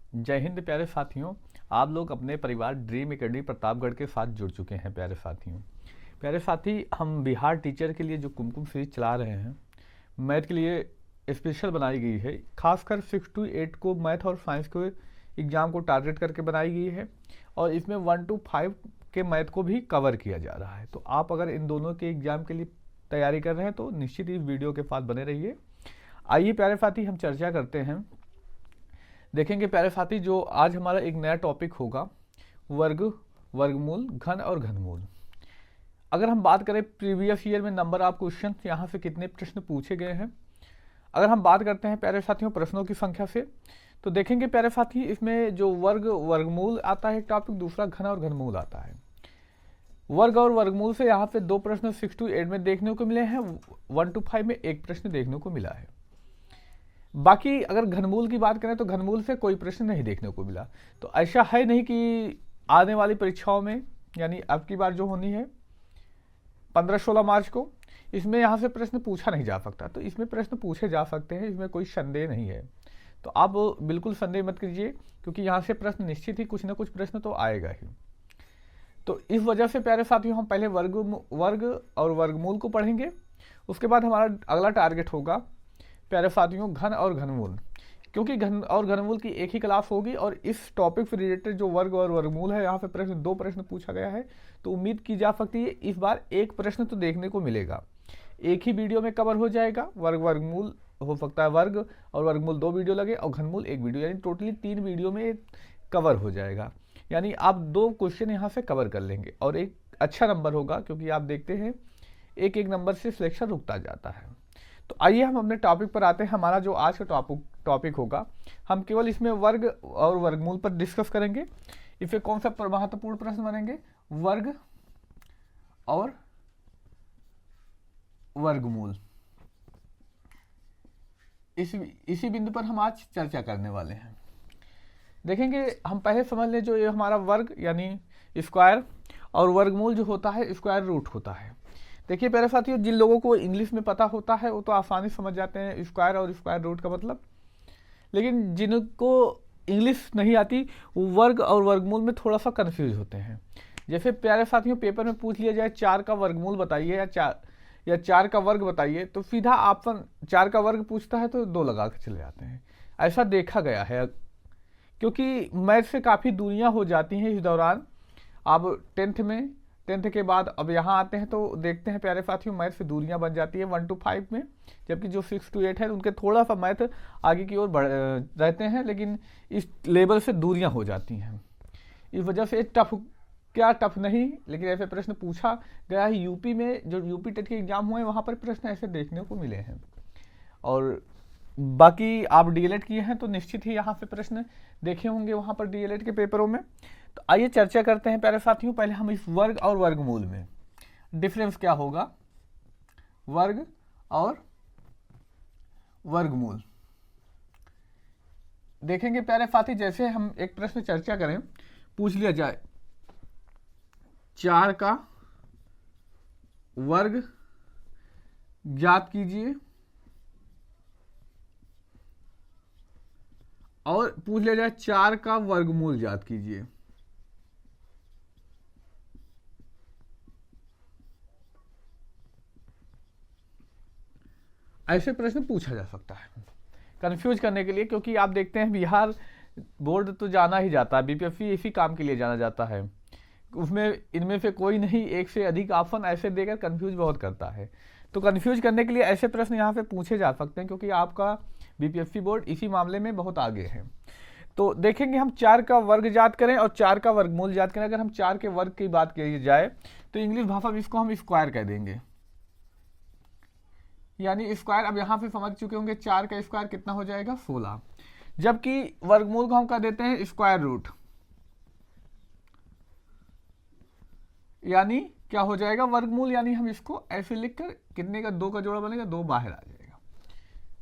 जय हिंद प्यारे साथियों। आप लोग अपने परिवार ड्रीम एकेडमी प्रतापगढ़ के साथ जुड़ चुके हैं। प्यारे साथियों, प्यारे साथी, हम बिहार टीचर के लिए जो कुमकुम सीरीज चला रहे हैं, मैथ के लिए स्पेशल बनाई गई है। खासकर 6 to 8 को मैथ और साइंस के एग्ज़ाम को टारगेट करके बनाई गई है और इसमें 1 to 5 के मैथ को भी कवर किया जा रहा है। तो आप अगर इन दोनों के एग्ज़ाम के लिए तैयारी कर रहे हैं तो निश्चित इस वीडियो के साथ बने रहिए। आइए प्यारे साथी, हम चर्चा करते हैं। देखेंगे प्यारे साथी, जो आज हमारा एक नया टॉपिक होगा, वर्ग, वर्गमूल, घन और घनमूल। अगर हम बात करें प्रीवियस ईयर में नंबर ऑफ क्वेश्चन यहाँ से कितने प्रश्न पूछे गए हैं, अगर हम बात करते हैं प्यारे साथियों प्रश्नों की संख्या से, तो देखेंगे प्यारे साथी इसमें जो वर्ग वर्गमूल आता है एक टॉपिक, दूसरा घन और घनमूल आता है। वर्ग और वर्गमूल से यहाँ पे 2 प्रश्न 6 to 8 में देखने को मिले हैं, 1 to 5 में एक प्रश्न देखने को मिला है। बाकी अगर घनमूल की बात करें तो घनमूल से कोई प्रश्न नहीं देखने को मिला। तो ऐसा है नहीं कि आने वाली परीक्षाओं में, यानी अब की बार जो होनी है 15-16 मार्च को, इसमें यहाँ से प्रश्न पूछा नहीं जा सकता। तो इसमें प्रश्न पूछे जा सकते हैं, इसमें कोई संदेह नहीं है। तो आप बिल्कुल संदेह मत कीजिए, क्योंकि यहाँ से प्रश्न निश्चित ही कुछ ना कुछ प्रश्न तो आएगा ही। तो इस वजह से प्यारे साथियों हम पहले वर्ग और वर्गमूल को पढ़ेंगे। उसके बाद हमारा अगला टारगेट होगा प्यारे साथियों घन और घनमूल, क्योंकि घन और घनमूल की एक ही क्लास होगी और इस टॉपिक से रिलेटेड जो वर्ग और वर्गमूल है, यहाँ पे प्रश्न 2 प्रश्न पूछा गया है। तो उम्मीद की जा सकती है इस बार एक प्रश्न तो देखने को मिलेगा, एक ही वीडियो में कवर हो जाएगा। वर्ग वर्गमूल हो सकता है वर्ग और वर्गमूल 2 वीडियो लगे और घनमूल 1 वीडियो, यानी टोटली 3 वीडियो में कवर हो जाएगा। यानी आप 2 क्वेश्चन यहाँ से कवर कर लेंगे और एक अच्छा नंबर होगा, क्योंकि आप देखते हैं एक एक नंबर से सिलेक्शन रुकता जाता है। तो आइए हम अपने टॉपिक पर आते हैं। हमारा जो आज का टॉपिक होगा, हम केवल इसमें वर्ग और वर्गमूल पर डिस्कस करेंगे। इसमें कौन सा महत्वपूर्ण प्रश्न बनेंगे? वर्ग और वर्गमूल। इसी बिंदु पर हम आज चर्चा करने वाले हैं। देखेंगे, हम पहले समझ लें जो ये हमारा वर्ग यानी स्क्वायर और वर्गमूल जो होता है स्क्वायर रूट होता है। देखिए प्यारे साथियों, जिन लोगों को इंग्लिश में पता होता है वो तो आसानी समझ जाते हैं स्क्वायर और स्क्वायर रूट का मतलब, लेकिन जिनको इंग्लिश नहीं आती वो वर्ग और वर्गमूल में थोड़ा सा कंफ्यूज होते हैं। जैसे प्यारे साथियों पेपर में पूछ लिया जाए 4 का वर्गमूल बताइए या 4 का वर्ग बताइए, तो सीधा ऑप्शन 4 का वर्ग पूछता है तो 2 लगा के चले जाते हैं। ऐसा देखा गया है, क्योंकि मैथ से काफ़ी दूरियां हो जाती हैं इस दौरान। अब 10th के बाद अब यहाँ आते हैं तो देखते हैं प्यारे साथियों मैथ से दूरियां बन जाती है 1 to 5 में, जबकि जो 6 to 8 है उनके थोड़ा सा मैथ आगे की ओर बढ़ रहते हैं, लेकिन इस लेवल से दूरियां हो जाती हैं। इस वजह से टफ नहीं, लेकिन ऐसे प्रश्न पूछा गया है। यूपी में जो यूपी टेट के एग्जाम हुए वहाँ पर प्रश्न ऐसे देखने को मिले हैं। और बाकी आप डीएलएड किए हैं तो निश्चित ही यहाँ से प्रश्न देखे होंगे वहाँ पर डीएलएड के पेपरों में। तो आइए चर्चा करते हैं प्यारे साथियों। पहले हम इस वर्ग और वर्गमूल में डिफरेंस क्या होगा, वर्ग और वर्गमूल देखेंगे प्यारे साथी। जैसे हम एक प्रश्न चर्चा करें, पूछ लिया जाए 4 का वर्ग ज्ञात कीजिए और पूछ लिया जाए 4 का वर्गमूल ज्ञात कीजिए, ऐसे प्रश्न पूछा जा सकता है कंफ्यूज करने के लिए। क्योंकि आप देखते हैं बिहार बोर्ड तो जाना ही जाता है, बीपीएससी इसी काम के लिए जाना जाता है। उसमें इनमें से कोई नहीं, एक से अधिक ऑप्शन ऐसे देकर कंफ्यूज बहुत करता है। तो कंफ्यूज करने के लिए ऐसे प्रश्न यहाँ पे पूछे जा सकते हैं, क्योंकि आपका बीपीएससी बोर्ड इसी मामले में बहुत आगे है। तो देखेंगे हम 4 का वर्ग ज्ञात करें और 4 का वर्गमूल ज्ञात करें। अगर हम 4 के वर्ग की बात की जाए तो इंग्लिश भाषा में इसको हम स्क्वायर कह देंगे, यानी स्क्वायर। अब यहाँ पे समझ चुके होंगे 4 का स्क्वायर कितना हो जाएगा 16, जबकि वर्गमूल को हम कह देते हैं स्क्वायर रूट, यानी क्या हो जाएगा वर्गमूल, यानी हम इसको ऐसे लिखकर कितने का 2 का जोड़ा बनेगा 2 बाहर आ जाएगा।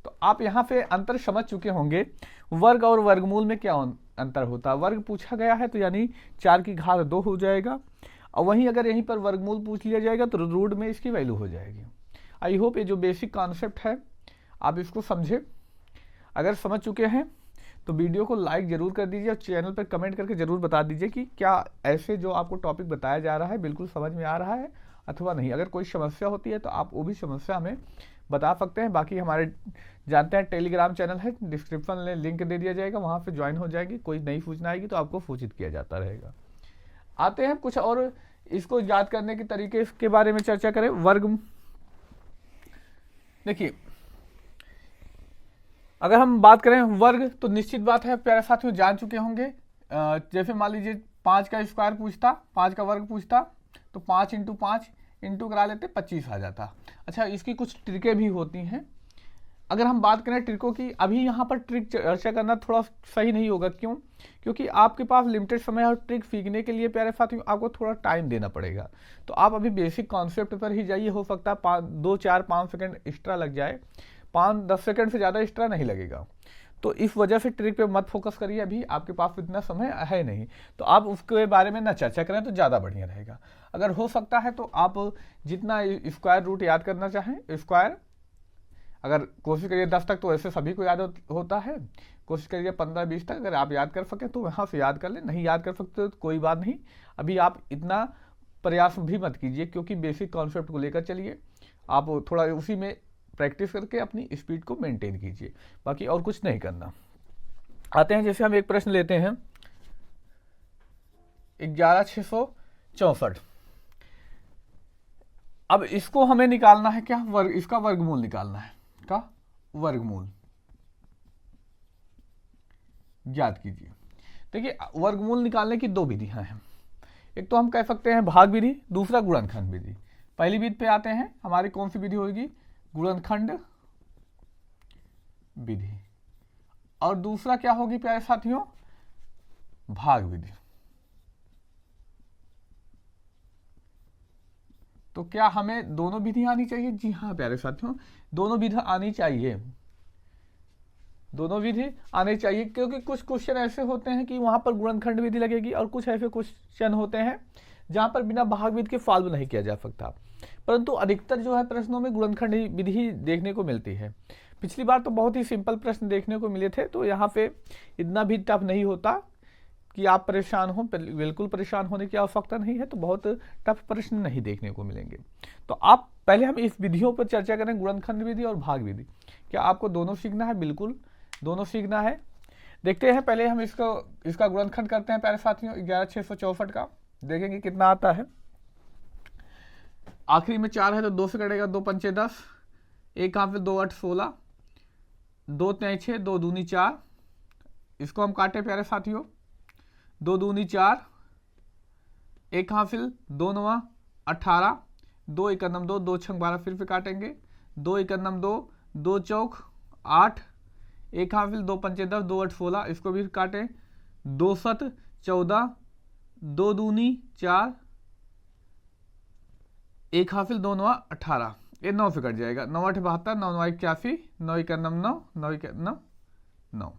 तो आप यहाँ पे अंतर समझ चुके होंगे वर्ग और वर्गमूल में क्या अंतर होता है। वर्ग पूछा गया है तो यानी 4 की घात 2 हो जाएगा, और वहीं अगर यहीं पर वर्गमूल पूछ लिया जाएगा तो रूट में इसकी वैल्यू हो जाएगी। आई होप ये जो बेसिक कॉन्सेप्ट है आप इसको समझे। अगर समझ चुके हैं तो वीडियो को लाइक जरूर कर दीजिए और चैनल पर कमेंट करके जरूर बता दीजिए कि क्या ऐसे जो आपको टॉपिक बताया जा रहा है बिल्कुल समझ में आ रहा है अथवा नहीं। अगर कोई समस्या होती है तो आप वो भी समस्या हमें बता सकते हैं। बाकी हमारे जानते हैं टेलीग्राम चैनल है, डिस्क्रिप्शन में लिंक दे दिया जाएगा, वहाँ पे ज्वाइन हो जाएगी। कोई नई सूचना आएगी तो आपको सूचित किया जाता रहेगा। आते हैं कुछ और इसको याद करने के तरीके के बारे में चर्चा करें। वर्ग, देखिए अगर हम बात करें वर्ग तो निश्चित बात है प्यारे साथियों जान चुके होंगे। जैसे मान लीजिए 5 का स्क्वायर पूछता, 5 का वर्ग पूछता तो 5 इंटू 5 इंटू करा लेते 25 आ जाता। अच्छा, इसकी कुछ ट्रिकें भी होती हैं। अगर हम बात करें ट्रिकों की, अभी यहाँ पर ट्रिक चर्चा करना थोड़ा सही नहीं होगा। क्यों? क्योंकि आपके पास लिमिटेड समय है और ट्रिक सीखने के लिए प्यारे साथियों आपको थोड़ा टाइम देना पड़ेगा। तो आप अभी बेसिक कॉन्सेप्ट पर ही जाइए, हो सकता है 2, 4, 5 सेकंड एक्स्ट्रा लग जाए, 5-10 सेकंड से ज़्यादा एक्स्ट्रा नहीं लगेगा। तो इस वजह से ट्रिक पे मत फोकस करिए, अभी आपके पास इतना समय है नहीं, तो आप उसके बारे में ना चर्चा करें तो ज़्यादा बढ़िया रहेगा। अगर हो सकता है तो आप जितना स्क्वायर रूट याद करना चाहें, स्क्वायर अगर कोशिश करिए 10 तक, तो ऐसे सभी को याद होता है। कोशिश करिए 15-20 तक, अगर आप याद कर सकें तो वहाँ से याद कर लें, नहीं याद कर सकते तो कोई बात नहीं। अभी आप इतना प्रयास भी मत कीजिए, क्योंकि बेसिक कॉन्सेप्ट को लेकर चलिए, आप थोड़ा उसी में प्रैक्टिस करके अपनी स्पीड को मेंटेन कीजिए, बाकी और कुछ नहीं करना। आते हैं, जैसे हम एक प्रश्न लेते हैं 11664। अब इसको हमें निकालना है क्या? इसका वर्गमूल निकालना है। का वर्गमूल याद कीजिए। देखिए वर्गमूल निकालने की 2 विधियां हैं। एक तो हम कह सकते हैं भाग विधि, दूसरा गुणनखंड विधि। पहली विधि पे आते हैं, हमारी कौन सी विधि होगी? गुणनखंड विधि। और दूसरा क्या होगी प्यारे साथियों? भाग विधि। तो क्या हमें दोनों विधि आनी चाहिए? जी हाँ प्यारे साथियों, दोनों विधि आनी चाहिए, दोनों विधि आने चाहिए। क्योंकि कुछ क्वेश्चन ऐसे होते हैं कि वहां पर गुणनखंड विधि लगेगी और कुछ ऐसे क्वेश्चन होते हैं जहां पर बिना भाग विधि के सॉल्व नहीं किया जा सकता। परंतु अधिकतर जो है प्रश्नों में गुणनखंड विधि ही देखने को मिलती है। पिछली बार तो बहुत ही सिंपल प्रश्न देखने को मिले थे, तो यहाँ पे इतना भी टफ नहीं होता कि आप परेशान हो। बिल्कुल परेशान होने की आवश्यकता नहीं है, तो बहुत टफ प्रश्न नहीं देखने को मिलेंगे। तो आप पहले हम इस विधियों पर चर्चा करें, गुणनखंड विधि और भाग विधि। क्या आपको दोनों सीखना है? बिल्कुल दोनों सीखना है। देखते हैं, पहले हम इसका गुणनखंड करते हैं प्यारे साथियों 11664 का, देखेंगे कितना आता है। आखिरी में 4 है तो 2 से कटेगा, 2 पंचे 10, 1 हाथ 2 8 16, 2 3 6, 2 दूनी 4। इसको हम काटे प्यारे साथियों, 2 दूनी 4, 1 हासिल 2 9 18, 2 1 2, 2 6 12, फिर काटेंगे, 2 1 2, 2 चौक 8, 1 हासिल 2 पंचे 10, 2 8 16। इसको भी काटें, 2 7 14, 2 दूनी 4, 1 हासिल 2 9 18। ये 9 से कट जाएगा, 9 8 72, 9 9 81, 9 1 9, 9 1 9।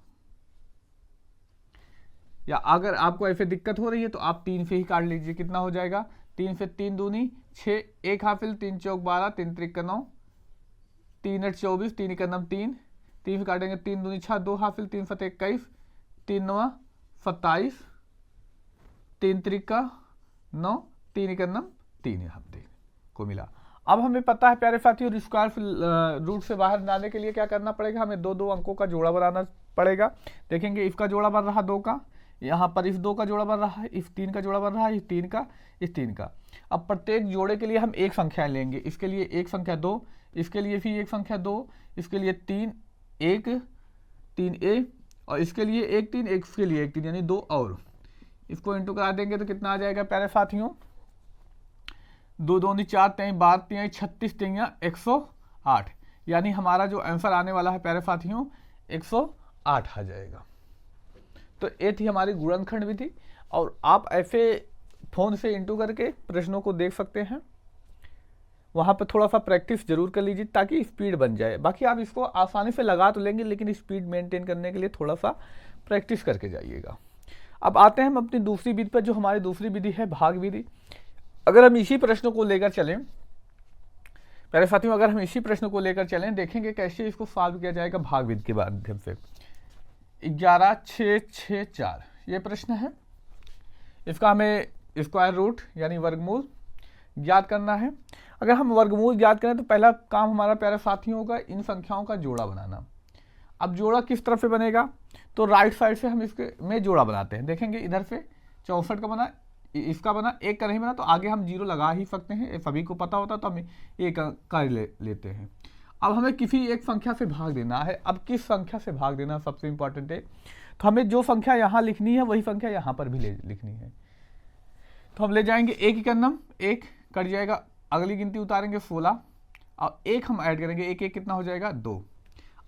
या अगर आपको ऐसे दिक्कत हो रही है तो आप 3 से ही काट लीजिए, कितना हो जाएगा? 3 से 3 दूनी 6, 1 हासिल 3 चौक 12, 3 त्रिक 9, 3 8 24, 3 1 3, 3 से काटेंगे, 3 दूनी 6, 2 हासिल 3 7 21, 3 9 27, 3 त्रिक 9, 3 1 3 यहाँ को मिला। अब हमें पता है प्यारे साथियों, स्क्वायर रूट से बाहर लाने के लिए क्या करना पड़ेगा? हमें 2 अंकों का जोड़ा बनाना पड़ेगा। देखेंगे इसका जोड़ा बन रहा 2 का, यहाँ पर इस 2 का जोड़ा बन रहा है, इस 3 का जोड़ा बन रहा है, इस 3 का, इस 3 का। अब प्रत्येक जोड़े के लिए हम एक संख्या लेंगे। इसके लिए एक संख्या 2, इसके लिए भी एक संख्या 2, इसके लिए 3 1 3 a, और इसके लिए 1 3, इसके लिए 1 3, यानी 2 और। इसको इंटू करा देंगे तो कितना आ जाएगा प्यारे साथियों? 2 दूनी 4, 3 12, 3 36, 3 108। यानी हमारा जो आंसर आने वाला है प्यारे साथियों 108 आ जाएगा। तो ये थी हमारी गुणनखंड विधि, और आप ऐसे फोन से इंटू करके प्रश्नों को देख सकते हैं। वहाँ पर थोड़ा सा प्रैक्टिस जरूर कर लीजिए ताकि स्पीड बन जाए। बाकी आप इसको आसानी से लगा तो लेंगे, लेकिन स्पीड मेंटेन करने के लिए थोड़ा सा प्रैक्टिस करके जाइएगा। अब आते हैं हम अपनी दूसरी विधि पर, जो हमारी दूसरी विधि है भाग विधि। अगर हम इसी प्रश्न को लेकर चलें प्यारे साथियों, अगर हम इसी प्रश्न को लेकर चलें, देखेंगे कैसे इसको सॉल्व किया जाएगा भाग विधि के माध्यम से। 11 6 6 4 ये प्रश्न है। इसका हमें स्क्वायर रूट यानी वर्गमूल ज्ञात करना है। अगर हम वर्गमूल ज्ञात करें तो पहला काम हमारा प्यारे साथियों होगा इन संख्याओं का जोड़ा बनाना। अब जोड़ा किस तरफ से बनेगा, तो राइट साइड से हम इसके में जोड़ा बनाते हैं। देखेंगे इधर से 64 का बना, इसका बना, एक का नहीं बना तो आगे हम 0 लगा ही सकते हैं, सभी को पता होता तो हम एक कर लेते हैं। अब हमें किसी एक संख्या से भाग देना है। अब किस संख्या से भाग देना सबसे इंपॉर्टेंट है, तो हमें जो संख्या यहाँ लिखनी है वही संख्या यहाँ पर भी लिखनी है। तो हम ले जाएंगे एक इकन्नम, एक कट जाएगा, अगली गिनती उतारेंगे 16 और एक हम ऐड करेंगे, एक एक कितना हो जाएगा 2।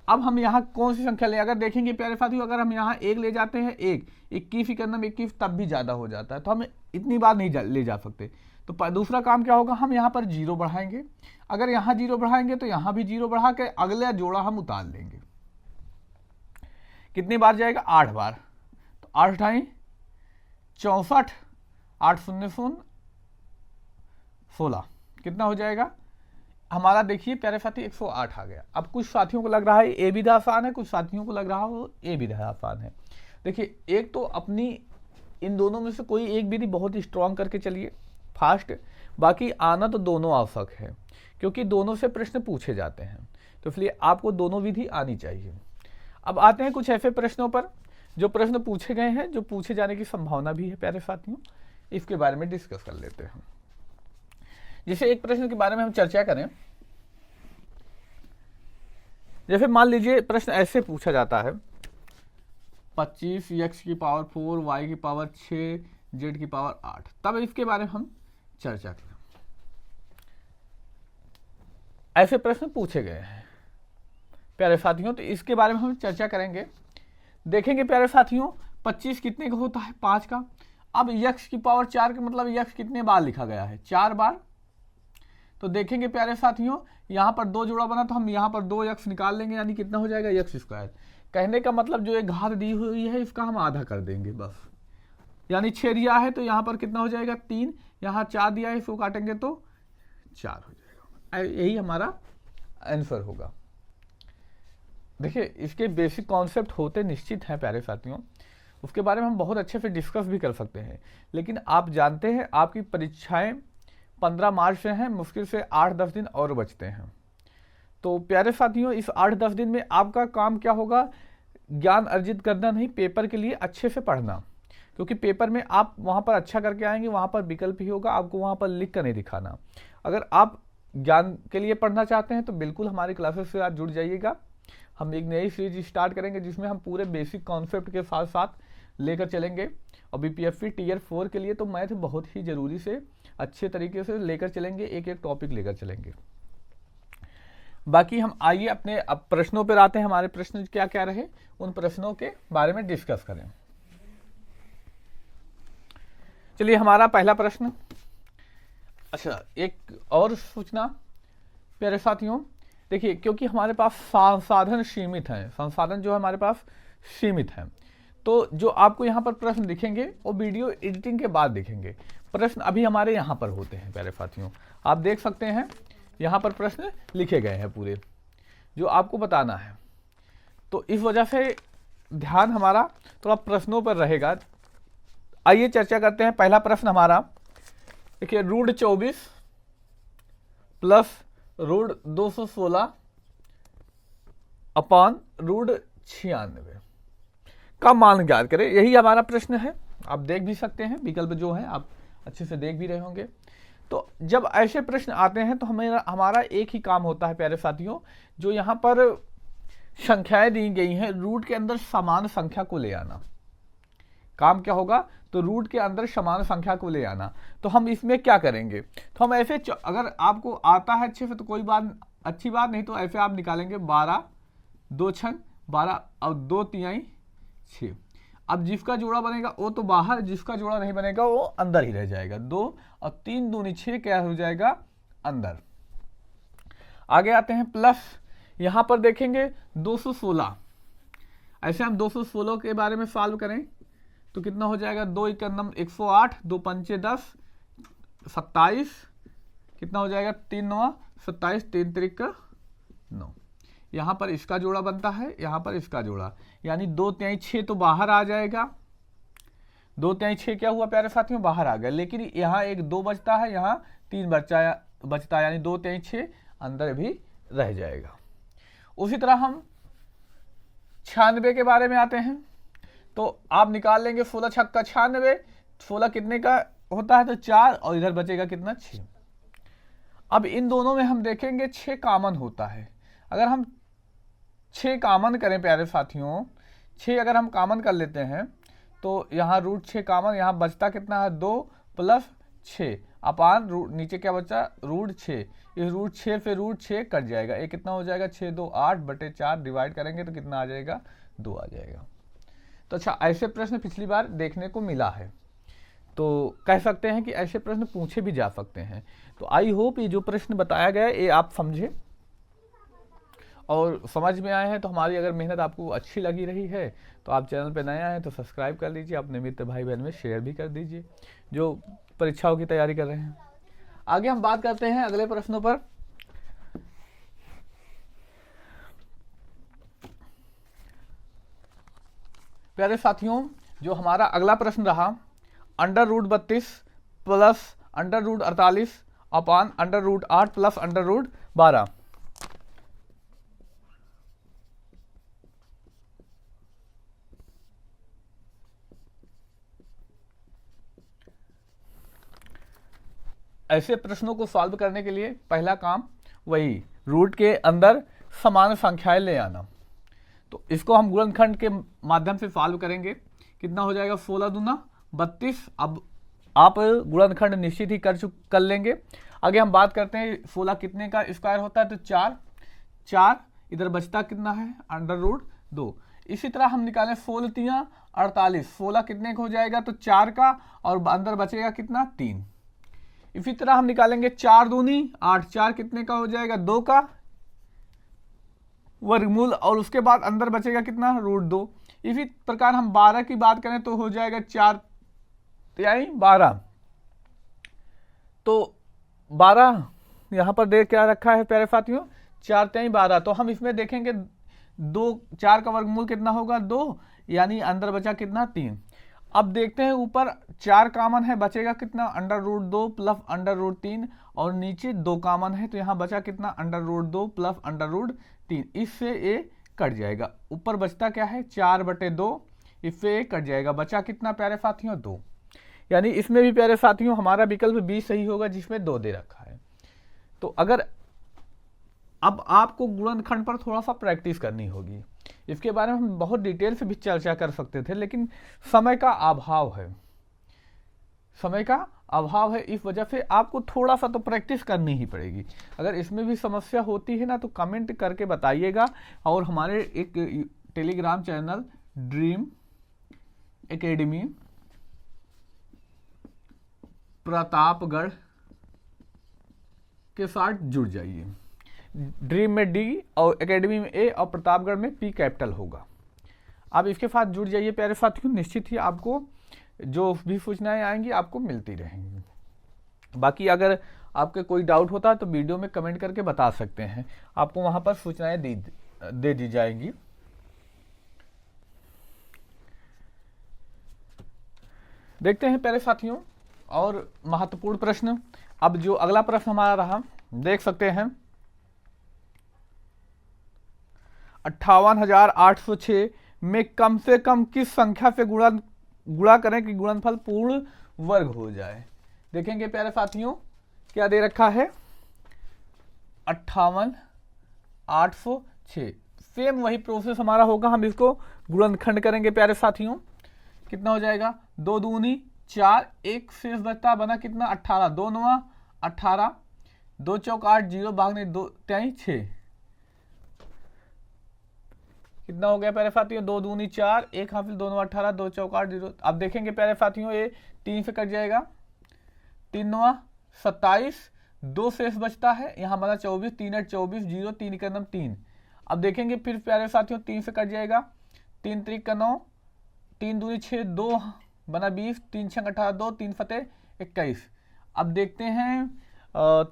अब हम यहाँ कौन सी संख्या लें, अगर देखेंगे प्यारे साथियों अगर हम यहाँ एक ले जाते हैं, एक 21 इकन्नम 21 तब भी ज़्यादा हो जाता है, तो हम इतनी बार नहीं ले जा सकते। तो दूसरा काम क्या होगा, हम यहाँ पर 0 बढ़ाएंगे। अगर यहाँ 0 बढ़ाएंगे तो यहाँ भी 0 बढ़ा के अगला जोड़ा हम उतार लेंगे। कितनी बार जाएगा, 8 बार। तो 8 ढाई 64, 8 शून्य शून्य 16 कितना हो जाएगा हमारा, देखिए प्यारे साथी 108 आ गया। अब कुछ साथियों को लग रहा है ए विधा आसान है, कुछ साथियों को लग रहा हो ए विधा आसान है। देखिए एक तो अपनी इन दोनों में से कोई एक विधि बहुत ही स्ट्रांग करके चलिए फास्ट, बाकी आना तो दोनों आवश्यक है क्योंकि दोनों से प्रश्न पूछे जाते हैं, तो इसलिए आपको दोनों विधि आनी चाहिए। अब आते हैं कुछ ऐसे प्रश्नों पर जो प्रश्न पूछे गए हैं, जो पूछे जाने की संभावना भी है प्यारे साथियों, इसके बारे में डिस्कस कर लेते हैं। जैसे एक प्रश्न के बारे में हम चर्चा करें, जैसे मान लीजिए प्रश्न ऐसे पूछा जाता है 25 x की पावर 4 y की पावर 6 z की पावर 8, तब इसके बारे में हम चर्चा करें। ऐसे प्रश्न पूछे गए हैं प्यारे साथियों, तो इसके बारे में हम चर्चा करेंगे। देखेंगे प्यारे साथियों 25 कितने का होता है, 5 का। अब x की पावर 4 का मतलब x कितने बार लिखा गया है, 4 बार। तो देखेंगे प्यारे साथियों यहाँ पर 2 जोड़ा बना तो हम यहाँ पर 2x निकाल लेंगे, यानी कितना हो जाएगा x स्क्वायर। कहने का मतलब जो एक घात दी हुई है इसका हम आधा कर देंगे बस, यानी 6 दिया है तो यहाँ पर कितना हो जाएगा 3, यहाँ 4 दिया है इसको काटेंगे तो 4 हो जाएगा। यही हमारा आंसर होगा। देखिए इसके बेसिक कॉन्सेप्ट होते निश्चित हैं प्यारे साथियों, उसके बारे में हम बहुत अच्छे से डिस्कस भी कर सकते हैं, लेकिन आप जानते हैं आपकी परीक्षाएं 15 मार्च से हैं, मुश्किल से 8-10 दिन और बचते हैं। तो प्यारे साथियों इस 8-10 दिन में आपका काम क्या होगा, ज्ञान अर्जित करना नहीं, पेपर के लिए अच्छे से पढ़ना, क्योंकि पेपर में आप वहाँ पर अच्छा करके आएंगे, वहाँ पर विकल्प ही होगा, आपको वहाँ पर लिख कर नहीं दिखाना। अगर आप ज्ञान के लिए पढ़ना चाहते हैं तो बिल्कुल हमारी क्लासेस से आप जुड़ जाइएगा। हम एक नई सीरीज स्टार्ट करेंगे जिसमें हम पूरे बेसिक कॉन्सेप्ट के साथ साथ लेकर चलेंगे, और बीपीएससी टियर 4 के लिए तो मैथ बहुत ही ज़रूरी से अच्छे तरीके से लेकर चलेंगे, एक एक टॉपिक लेकर चलेंगे। बाकी हम आइए अपने अब प्रश्नों पर आते हैं, हमारे प्रश्न क्या क्या रहे उन प्रश्नों के बारे में डिस्कस करें। चलिए हमारा पहला प्रश्न, अच्छा एक और सूचना प्यारे साथियों, देखिए क्योंकि हमारे पास संसाधन सीमित हैं, संसाधन जो है हमारे पास सीमित हैं, तो जो आपको यहाँ पर प्रश्न दिखेंगे वो वीडियो एडिटिंग के बाद दिखेंगे। प्रश्न अभी हमारे यहाँ पर होते हैं प्यारे साथियों, आप देख सकते हैं यहाँ पर प्रश्न लिखे गए हैं पूरे जो आपको बताना है, तो इस वजह से ध्यान हमारा थोड़ा प्रश्नों पर रहेगा। आइए चर्चा करते हैं। पहला प्रश्न हमारा देखिए, root 24 plus root 216 upon root 96 का मान ज्ञात करें, यही हमारा प्रश्न है। आप देख भी सकते हैं विकल्प जो है, आप अच्छे से देख भी रहे होंगे। तो जब ऐसे प्रश्न आते हैं तो हमारा एक ही काम होता है प्यारे साथियों, जो यहाँ पर संख्याएं दी गई हैं रूट के अंदर समान संख्या को ले आना। काम क्या होगा, तो रूट के अंदर समान संख्या को ले आना। तो हम इसमें क्या करेंगे, तो हम ऐसे अगर आपको आता है अच्छे से तो कोई बात अच्छी बात, नहीं तो ऐसे आप निकालेंगे 12 2 6 12 और 2 3 6। अब जिसका जोड़ा बनेगा वो तो बाहर, जिसका जोड़ा नहीं बनेगा वो अंदर ही रह जाएगा। 2 और 3 दूनी 6 क्या हो जाएगा अंदर। आगे आते हैं प्लस, यहाँ पर देखेंगे 216, ऐसे हम 216 के बारे में सॉल्व करें तो कितना हो जाएगा, 2 इकन्नम 108, 2 पंचे 10 27, कितना हो जाएगा 3 9 27, 3 3 9। यहाँ पर इसका जोड़ा बनता है, यहाँ पर इसका जोड़ा, यानी 2 × 6 तो बाहर आ जाएगा, 2 × 6 क्या हुआ प्यारे साथियों, बाहर आ गया। लेकिन यहाँ एक 2 बचता है, यहाँ 3 बचता है, यानी 2 × 6 अंदर भी रह जाएगा। उसी तरह हम 96 के बारे में आते हैं। तो आप निकाल लेंगे 16 छक्का 96, 16 कितने का होता है, तो 4, और इधर बचेगा कितना, 6। अब इन दोनों में हम देखेंगे 6 कॉमन होता है। अगर हम 6 कॉमन करें प्यारे साथियों, 6 अगर हम कॉमन कर लेते हैं तो यहाँ √6 कॉमन, यहाँ बचता कितना है, 2 + 6 अपान नीचे क्या बचा, √6। इस √6 पे √6 कट जाएगा, ये कितना हो जाएगा, 6 2 8/4 डिवाइड करेंगे तो कितना आ जाएगा, 2 आ जाएगा। तो अच्छा, ऐसे प्रश्न पिछली बार देखने को मिला है, तो कह सकते हैं कि ऐसे प्रश्न पूछे भी जा सकते हैं। तो आई होप ये जो प्रश्न बताया गया ये आप समझे और समझ में आए हैं। तो हमारी अगर मेहनत आपको अच्छी लगी रही है तो आप चैनल पर नए आए हैं तो सब्सक्राइब कर लीजिए, अपने मित्र भाई बहन में शेयर भी कर दीजिए जो परीक्षाओं की तैयारी कर रहे हैं। आगे हम बात करते हैं अगले प्रश्नों पर। प्यारे साथियों, जो हमारा अगला प्रश्न रहा, √32 + √48 अपान √8 + √12। ऐसे प्रश्नों को सॉल्व करने के लिए पहला काम वही रूट के अंदर समान संख्याएं ले आना। तो इसको हम गुणनखंड के माध्यम से सॉल्व करेंगे। कितना हो जाएगा, 16 दूना 32। अब आप गुणनखंड निश्चित ही कर लेंगे। आगे हम बात करते हैं 16 कितने का स्क्वायर होता है, तो 4। इधर बचता कितना है, √2। इसी तरह हम निकालें 16 × 48, 16 कितने का हो जाएगा, तो 4 का, और अंदर बचेगा कितना, 3। इसी तरह हम निकालेंगे 4 दूनी 8, 4 कितने का हो जाएगा, 2 का वर्गमूल, और उसके बाद अंदर बचेगा कितना, √2। इसी प्रकार हम 12 की बात करें तो हो जाएगा 4 × 12। तो 12 यहां पर देख क्या रखा है प्यारे साथियों, 4 × 12। तो हम इसमें देखेंगे 4 का वर्गमूल कितना होगा, 2, यानी अंदर बचा कितना, 3। अब देखते हैं ऊपर 4 कॉमन है, बचेगा कितना, √2 + √3, और नीचे 2 कॉमन है तो यहाँ बचा कितना, √2 + √3। इससे ये कट जाएगा। ऊपर बचता क्या है, 4/2, इससे ये कट जाएगा। बचा कितना प्यारे साथियों, 2। यानी इसमें भी प्यारे साथियों हमारा विकल्प बी सही होगा, जिसमें 2 दे रखा है। तो अगर अब आपको गुणनखंड पर थोड़ा सा प्रैक्टिस करनी होगी। इसके बारे में हम बहुत डिटेल से भी चर्चा कर सकते थे, लेकिन समय का अभाव है, इस वजह से आपको थोड़ा सा तो प्रैक्टिस करनी ही पड़ेगी। अगर इसमें भी समस्या होती है ना तो कमेंट करके बताइएगा, और हमारे एक Telegram channel dream academy Pratapgarh के साथ जुड़ जाइए। ड्रीम में D और एकेडमी में A और प्रतापगढ़ में P कैपिटल होगा। आप इसके साथ जुड़ जाइए प्यारे साथियों, निश्चित ही आपको जो भी सूचनाएं आएंगी आपको मिलती रहेंगी। बाकी अगर आपके कोई डाउट होता है तो वीडियो में कमेंट करके बता सकते हैं, आपको वहां पर सूचनाएं दे दी जाएंगी। देखते हैं प्यारे साथियों और महत्वपूर्ण प्रश्न। अब जो अगला प्रश्न हमारा रहा, देख सकते हैं 58,806 में कम से कम किस संख्या से गुणा करें कि गुणनफल पूर्ण वर्ग हो जाए। देखेंगे प्यारे साथियों क्या दे रखा है, 58,806। सेम वही प्रोसेस हमारा होगा, हम इसको गुणनखंड करेंगे प्यारे साथियों। कितना हो जाएगा, 2 दूनी 4, 1 शेष बचता बना कितना, 18, 2 9 18, 2 चौक 8, 0 भागने 2 23 6। कितना हो गया प्यारे साथियों, 2 दूनी 4, 1 हासिल 2 9 18, 2 चौक 8 0। अब देखेंगे प्यारे साथियों ये 3 से कट जाएगा, 3 9 27, 2 शेष बचता है, यहाँ बना 24, 3 8 24, 0 3 का 3। अब देखेंगे फिर प्यारे साथियों 3 से कट जाएगा, 3 3 का 9, 3 दूनी 6, 2 बना 20, 3 6 18, 2 3 फतेह 21। अब देखते हैं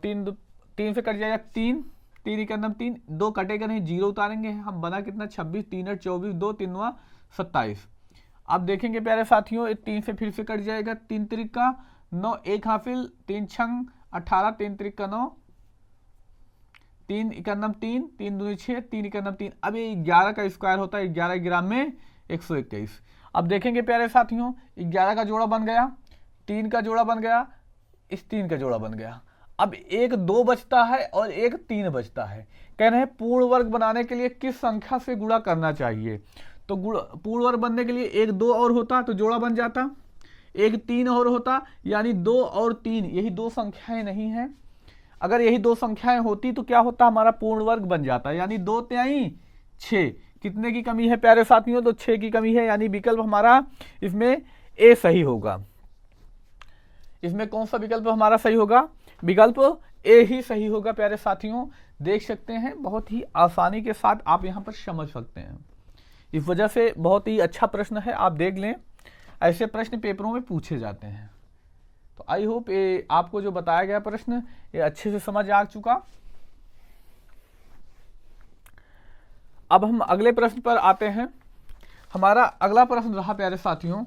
3 से कट जाएगा, 3 3 इक्का 3, 2 कटेगा नहीं, 0 उतारेंगे हम, बना कितना 26, 3 8 24, 2 3 9 27। अब देखेंगे प्यारे साथियों 3 से फिर से कट जाएगा, 3 त्रिका 9, 1 हासिल, 3 छंग 18, 3 त्रिका 9, 3 इक्का 3, 3 दूनी 6, 3 इक्का 3। अब ये 11 का स्क्वायर होता है 11 ग्राम में 121। अब देखेंगे प्यारे साथियों 11 का जोड़ा बन गया, 3 का जोड़ा बन गया, इस 3 का जोड़ा बन गया। अब एक 2 बचता है और एक 3 बचता है। कह रहे हैं पूर्ण वर्ग बनाने के लिए किस संख्या से गुणा करना चाहिए। तो पूर्ण वर्ग बनने के लिए एक 2 और होता तो जोड़ा बन जाता, एक 3 और होता, यानी 2 और 3 यही 2 संख्याएं नहीं है। अगर यही 2 संख्याएं होती तो क्या होता, हमारा पूर्ण वर्ग बन जाता, यानी 2 तिहाई 6। कितने की कमी है प्यारे साथियों, तो 6 की कमी है, यानी विकल्प हमारा इसमें ए सही होगा। इसमें कौन सा विकल्प हमारा सही होगा, विकल्प ए ही सही होगा प्यारे साथियों। देख सकते हैं बहुत ही आसानी के साथ आप यहां पर समझ सकते हैं, इस वजह से बहुत ही अच्छा प्रश्न है, आप देख लें ऐसे प्रश्न पेपरों में पूछे जाते हैं। तो आई होप ये आपको जो बताया गया प्रश्न ये अच्छे से समझ आ चुका। अब हम अगले प्रश्न पर आते हैं। हमारा अगला प्रश्न रहा प्यारे साथियों,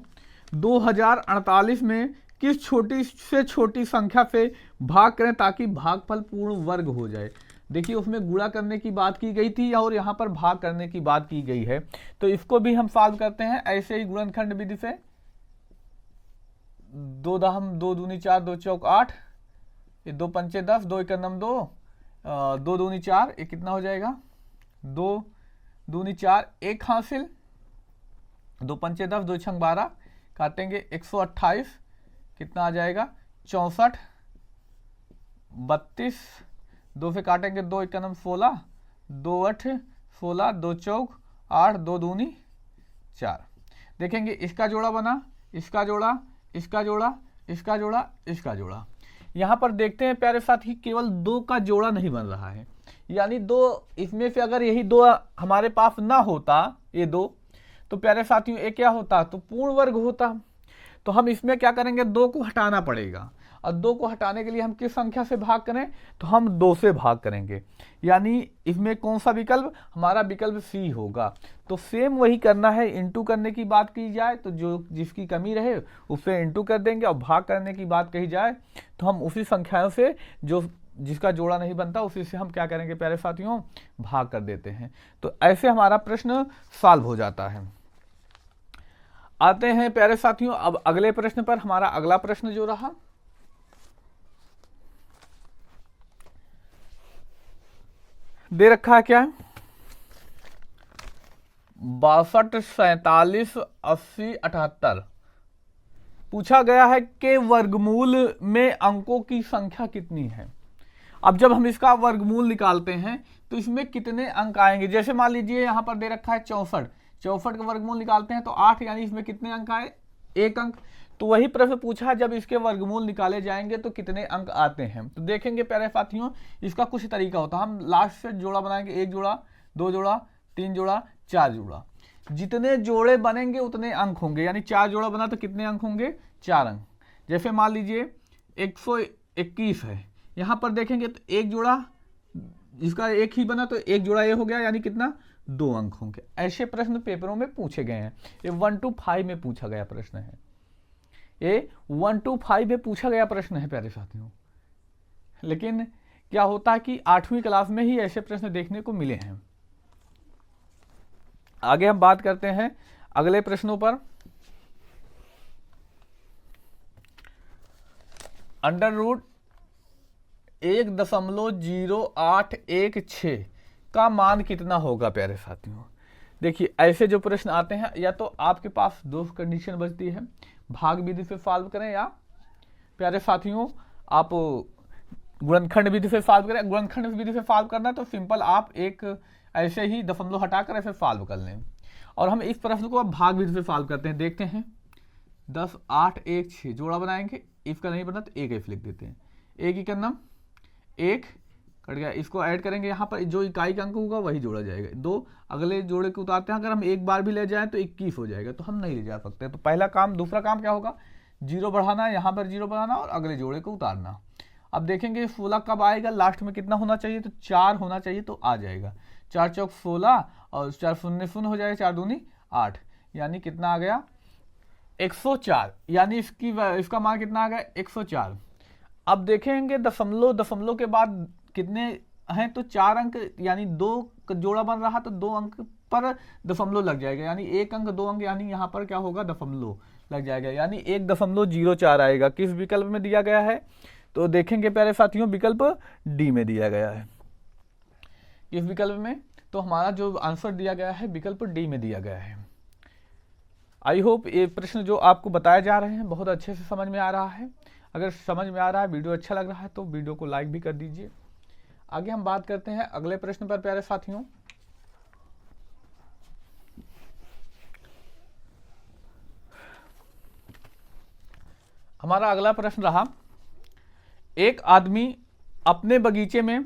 2048 में किस छोटी से छोटी संख्या से भाग करें ताकि भागफल पूर्ण वर्ग हो जाए। देखिए उसमें गुणा करने की बात की गई थी और यहाँ पर भाग करने की बात की गई है, तो इसको भी हम सॉल्व करते हैं ऐसे ही गुणनखंड विधि से। 2 दहम 2 दूनी 4, 2 चौक 8, ये 2 पंचे 10, 2 इक्का 2, 2 दूनी 4, ये कितना हो जाएगा 2 दूनी 4, 1 हासिल, 2 पंचे 10, 2 छंग 12, काटेंगे 128, कितना आ जाएगा 64, 32, 2 से काटेंगे 2 इक्का 16, 2 8 16, 2 चौक 8, 2 दूनी 4। देखेंगे इसका जोड़ा बना, इसका जोड़ा, इसका जोड़ा, इसका जोड़ा, इसका जोड़ा। यहाँ पर देखते हैं प्यारे साथी केवल 2 का जोड़ा नहीं बन रहा है, यानी 2 इसमें से अगर यही 2 हमारे पास ना होता ये 2, तो प्यारे साथियों ये क्या होता, तो पूर्ण वर्ग होता। तो हम इसमें क्या करेंगे, 2 को हटाना पड़ेगा, और 2 को हटाने के लिए हम किस संख्या से भाग करें, तो हम 2 से भाग करेंगे, यानी इसमें कौन सा विकल्प, हमारा विकल्प सी होगा। तो सेम वही करना है, इंटू करने की बात की जाए तो जो जिसकी कमी रहे उससे इंटू कर देंगे, और भाग करने की बात कही जाए तो हम उसी संख्याओं से जो जिसका जोड़ा नहीं बनता उसी से हम क्या करेंगे प्यारे साथियों, भाग कर देते हैं। तो ऐसे हमारा प्रश्न सॉल्व हो जाता है। आते हैं प्यारे साथियों अब अगले प्रश्न पर। हमारा अगला प्रश्न जो रहा, दे रखा है क्या, 62, 47, 80, 78। पूछा गया है कि वर्गमूल में अंकों की संख्या कितनी है। अब जब हम इसका वर्गमूल निकालते हैं तो इसमें कितने अंक आएंगे। जैसे मान लीजिए यहां पर दे रखा है 64, 64 का वर्गमूल निकालते हैं तो 8, यानी इसमें कितने अंक आए, 1 अंक। तो वही प्रश्न पूछा जब इसके वर्गमूल निकाले जाएंगे तो कितने अंक आते हैं। तो देखेंगे प्यारे साथियों इसका कुछ तरीका होता है, हम लास्ट से जोड़ा बनाएंगे, 1 जोड़ा, 2 जोड़ा, 3 जोड़ा, 4 जोड़ा। जितने जोड़े बनेंगे उतने अंक होंगे, यानी 4 जोड़ा बना तो कितने अंक होंगे, 4 अंक। जैसे मान लीजिए 121 है, यहां पर देखेंगे तो 1 जोड़ा, जिसका 1 ही बना तो 1 जोड़ा ये हो गया, यानी कितना 2 अंक होंगे। ऐसे प्रश्न पेपरों में पूछे गए हैं, ये 1 to 5 में पूछा गया प्रश्न है, ये 1 to 5 में पूछा गया प्रश्न है प्यारे साथियों। लेकिन क्या होता है कि 8वीं क्लास में ही ऐसे प्रश्न देखने को मिले हैं। आगे हम बात करते हैं अगले प्रश्नों पर। √1.0816 का मान कितना होगा प्यारे साथियों। देखिए ऐसे जो प्रश्न आते हैं या तो आपके पास 2 कंडीशन बचती है, भाग विधि से सॉल्व करें या प्यारे साथियों आप गुणनखंड विधि से सॉल्व करें। गुणनखंड विधि से सॉल्व करना तो सिंपल आप एक ऐसे ही दशमलव हटाकर ऐसे सॉल्व कर लें, और हम इस प्रश्न को अब भाग विधि से सॉल्व करते हैं। देखते हैं 10, 8, 1, 6 जोड़ा बनाएंगे, इसका नहीं बना तो 1 लिख देते हैं, 1 की करना 1 कट गया, इसको ऐड करेंगे, यहाँ पर जो इकाई का अंक होगा वही जोड़ा जाएगा। 2 अगले जोड़े को उतारते हैं, अगर हम एक बार भी ले जाएं तो 21 हो जाएगा, तो हम नहीं ले जा सकते। तो पहला काम, दूसरा काम क्या होगा, 0 बढ़ाना, यहाँ पर 0 बढ़ाना और अगले जोड़े को उतारना। अब देखेंगे 16 कब आएगा, लास्ट में कितना होना चाहिए, तो 4 होना चाहिए, तो आ जाएगा 4 चौक 16 और 4 शून्य शून्य हो जाएगा, 4 दूनी 8, यानी कितना आ गया 104, यानी इसका मान कितना आ गया 104। अब देखेंगे दशमलव, दशमलव के बाद कितने हैं, तो 4 अंक, यानी 2 जोड़ा बन रहा, तो 2 अंक पर दशमलव लग जाएगा, यानी 1 अंक 2 अंक, यानी यहाँ पर क्या होगा दशमलव लग जाएगा, यानी 1.04 आएगा। किस विकल्प में दिया गया है, तो देखेंगे प्यारे साथियों विकल्प डी में दिया गया है। इस विकल्प में तो हमारा जो आंसर दिया गया है विकल्प डी में दिया गया है। आई होप ये प्रश्न जो आपको बताए जा रहे हैं बहुत अच्छे से समझ में आ रहा है। अगर समझ में आ रहा है, वीडियो अच्छा लग रहा है, तो वीडियो को लाइक भी कर दीजिए। आगे हम बात करते हैं अगले प्रश्न पर प्यारे साथियों। हमारा अगला प्रश्न रहा, एक आदमी अपने बगीचे में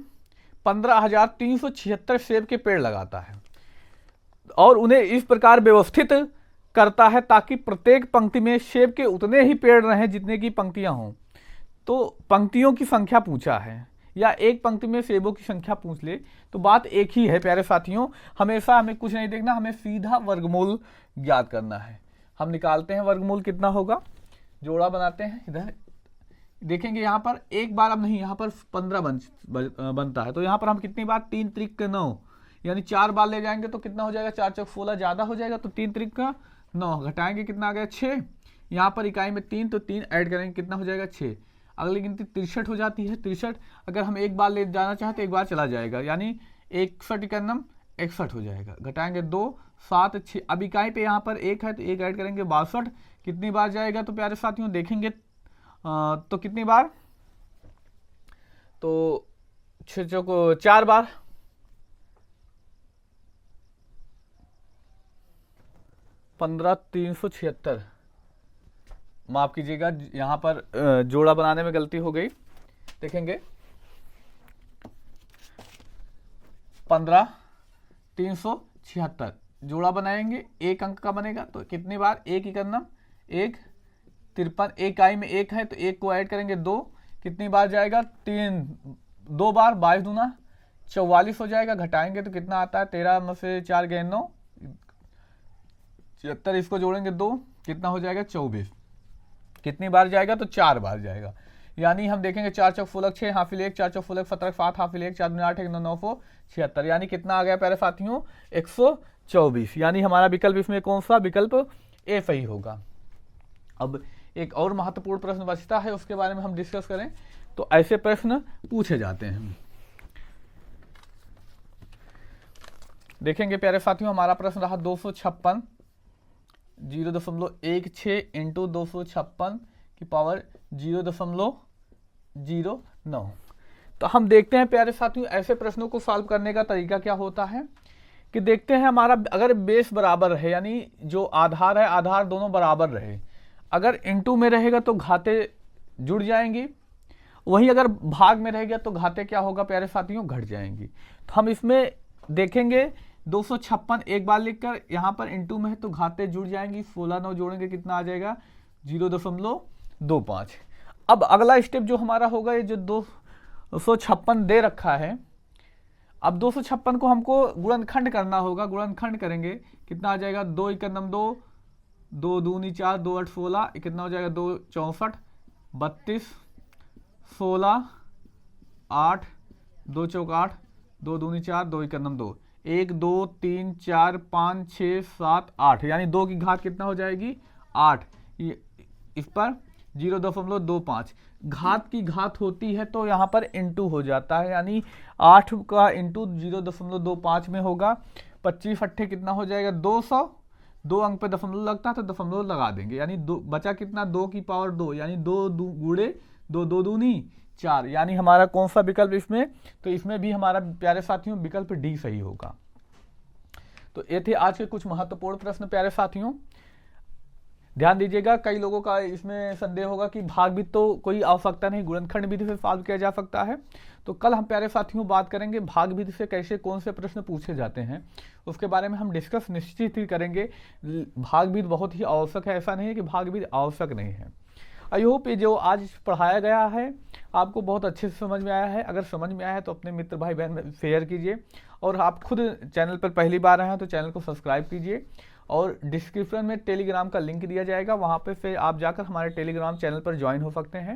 15,376 सेब के पेड़ लगाता है और उन्हें इस प्रकार व्यवस्थित करता है ताकि प्रत्येक पंक्ति में सेब के उतने ही पेड़ रहें जितने की पंक्तियां हों। तो पंक्तियों की संख्या पूछा है, या एक पंक्ति में सेबों की संख्या पूछ ले तो बात एक ही है प्यारे साथियों। हमेशा हमें कुछ नहीं देखना, हमें सीधा वर्गमूल ज्ञात करना है। हम निकालते हैं वर्गमूल कितना होगा, जोड़ा बनाते हैं, इधर देखेंगे यहाँ पर एक बार अब नहीं, यहाँ पर 15 बनता है, तो यहाँ पर हम कितनी बार 3 त्रिक 9, यानी 4 बार ले जाएंगे तो कितना हो जाएगा, 4 चौक 16 ज़्यादा हो जाएगा, तो 3 त्रिक 9, घटाएंगे कितना आ गया 6, यहाँ पर इकाई में 3, तो 3 ऐड करेंगे कितना हो जाएगा 6, अगली गिनती 63 हो जाती है। 63 अगर हम एक बार ले जाना चाहें तो एक बार चला जाएगा, यानी 61 इकन्नम 61 हो जाएगा, घटाएंगे 2 7 6, अब इकाई पे यहाँ पर 1 है तो 1 ऐड करेंगे 62, कितनी बार जाएगा, तो प्यारे साथियों देखेंगे तो कितनी बार, तो 6 चौक 4 बार, पंद्रह 376, माफ कीजिएगा यहाँ पर जोड़ा बनाने में गलती हो गई। देखेंगे 15 376 जोड़ा बनाएंगे, एक अंक का बनेगा, तो कितनी बार, 1 इकन्नम 1 53, एक आई में 1 है तो 1 को ऐड करेंगे 2, कितनी बार जाएगा 3, 2 बार, 22 दूना 44 हो जाएगा, घटाएंगे तो कितना आता है, 13 में से 4 गए 9, 76, इसको जोड़ेंगे 2, कितना हो जाएगा 24, कितनी बार जाएगा, तो 4 बार जाएगा, यानी हम देखेंगे 4 चौक 16 6, हाफिल 1, 4 चौक 16 17 7, हाफिल 1, 4 8 1 9 9 76, यानी कितना आ गया प्यारे साथियों 124, यानी हमारा विकल्प इसमें कौन सा, विकल्प ए सही होगा। अब एक और महत्वपूर्ण प्रश्न बचता है, उसके बारे में हम डिस्कस करें, तो ऐसे प्रश्न पूछे जाते हैं। देखेंगे प्यारे साथियों, हमारा प्रश्न रहा 256, 0.16 इंटू 256 की पावर 0.09। तो हम देखते हैं प्यारे साथियों ऐसे प्रश्नों को सॉल्व करने का तरीका क्या होता है, कि देखते हैं हमारा अगर बेस बराबर रहे, यानी जो आधार है आधार दोनों बराबर रहे, अगर इनटू में रहेगा तो घाते जुड़ जाएंगी, वहीं अगर भाग में रहेगा तो घाते क्या होगा प्यारे साथियों, घट जाएंगी। तो हम इसमें देखेंगे 256 एक बार लिखकर, यहाँ पर इनटू में है तो घाते जुड़ जाएंगी, 16 9 जोड़ेंगे कितना आ जाएगा 0.25। अब अगला स्टेप जो हमारा होगा, ये जो 256 दे रखा है, अब 256 को हमको गुणनखंड करना होगा, गुणनखंड करेंगे कितना आ जाएगा, 2 इकन्नम 2, 2 दूनी 4, 2 8 16, कितना हो जाएगा 2 64 32 16 8, 2 चौक 8, 2 दूनी 4, 2 इकन्नम 2, 1 2 3 4 5 6 7 8, यानी 2 की घात कितना हो जाएगी 8, इस पर 0.25, घात की घात होती है तो यहाँ पर इंटू हो जाता है, यानी 8 का इंटू 0.25 में होगा, 25 अट्ठे कितना हो जाएगा 200, 2 अंक पे दशमलव लगता है तो दशमलव लगा देंगे, यानी बचा कितना 2 की पावर 2, यानी 2 गुणे 2 2 दूनी 4, यानी हमारा कौन सा विकल्प इसमें, तो इसमें भी हमारा प्यारे साथियों विकल्प डी सही होगा। तो ये थे आज के कुछ महत्वपूर्ण प्रश्न प्यारे साथियों। ध्यान दीजिएगा, कई लोगों का इसमें संदेह होगा कि भाग विधि तो कोई आवश्यकता नहीं, गुणनखंड विधि से सॉल्व किया जा सकता है। तो कल हम प्यारे साथियों बात करेंगे भाग विधि से कैसे कौन से प्रश्न पूछे जाते हैं, उसके बारे में हम डिस्कस निश्चित ही करेंगे। भाग विधि बहुत ही आवश्यक है, ऐसा नहीं है कि भाग विधि आवश्यक नहीं है। आई होप ये जो आज पढ़ाया गया है आपको बहुत अच्छे से समझ में आया है। अगर समझ में आया है तो अपने मित्र भाई बहन में शेयर कीजिए, और आप खुद चैनल पर पहली बार आए हैं तो चैनल को सब्सक्राइब कीजिए, और डिस्क्रिप्शन में टेलीग्राम का लिंक दिया जाएगा, वहाँ पे फिर आप जाकर हमारे टेलीग्राम चैनल पर ज्वाइन हो सकते हैं।